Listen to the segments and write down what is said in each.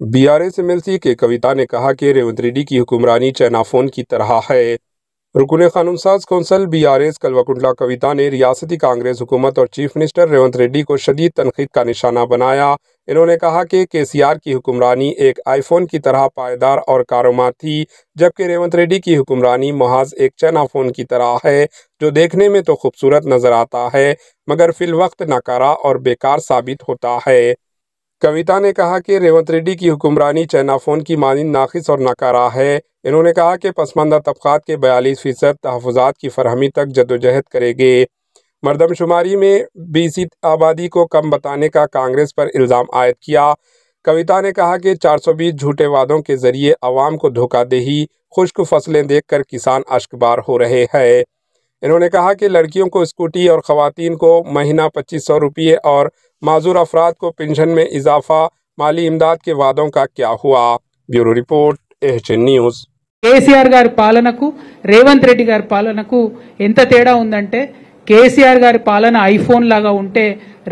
BRS MLC के कविता ने कहा कि रेवंत रेड्डी की हुक्मरानी चाइना फोन की तरह है। रुकन कानून साज कौंसल बीआरएस कल्वाकुंटला कविता ने रियासती कांग्रेस हुकूमत और चीफ मिनिस्टर रेवंत रेड्डी को शदीद तनकीद का निशाना बनाया। इन्होंने कहा कि केसीआर की हुक्मरानी एक आईफोन की तरह पायदार और कारोबार थी, जबकि रेवंत रेड्डी की हुक्मरानी महज एक चाइना फोन की तरह है, जो देखने में तो खूबसूरत नजर आता है मगर फिलवक्त नाकारा और बेकार साबित होता है। कविता ने कहा कि रेवंत रेड्डी की हुक्मरानी चाइना फोन की मानिंद नाकिस और नाकारा है। इन्होंने कहा कि पसमानदा तबकात के 42% तहफ़्फ़ुज़ात की फरहमी तक जद्दोजहद करेंगे। मरदमशुमारी में बीसी आबादी को कम बताने का कांग्रेस पर इल्ज़ाम आयद किया। कविता ने कहा कि 420 झूठे वादों के जरिए अवाम को धोखादेही, खुश्क फसलें देखकर किसान अश्कबार हो रहे हैं। इन्होंने कहा कि लड़कियों को स्कूटी और ख़वातीन को महीना 2500 रुपये और माजूर अफराद को पेंशन में इजाफा, माली इमदाद के वादों का क्या हुआ। Bureau report, HN news. KCR గారి పాలనకు రేవంత్ రెడ్డి గారి పాలనకు ఎంత తేడా ఉందంటే, కేసీఆర్ గారి పాలన ఐఫోన్ లాగా ఉంటే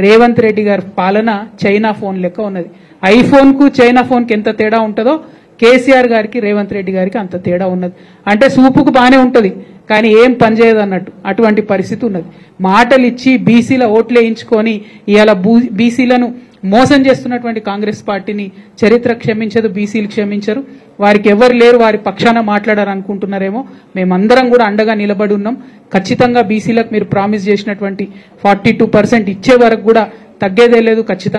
రేవంత్ రెడ్డి గారి పాలన చైనా ఫోన్ లెక్క ఉన్నది. ఐఫోన్ కు చైనా ఫోన్ కి ఎంత తేడా ఉంటుందో కేసీఆర్ గారికి రేవంత్ రెడ్డి గారికి అంత తేడా ఉన్నది. అంటే సూపుకు బానే ఉంటది కానీ ఏం పనిచేయదు అన్నట్టు అటువంటి పరిస్థితి ఉన్నది. మాటలు ఇచ్చి బీసీల ఓట్లు వేయించుకొని ఇవాళ బీసీలను మోసం చేస్తున్నటువంటి కాంగ్రెస్ పార్టీని చరిత్ర క్షమించదు, బీసీలు క్షమించరు. వారికి ఎవరు లేరు, వారి పక్షాన మాట్లాడారు అనుకుంటున్నారేమో. మేమందరం కూడా అండగా నిలబడి ఉన్నాం. ఖచ్చితంగా బీసీలకు మీరు ప్రామిస్ చేసినటువంటి 42% ఇచ్చే వరకు కూడా తగ్గేదే లేదు. ఖచ్చితంగా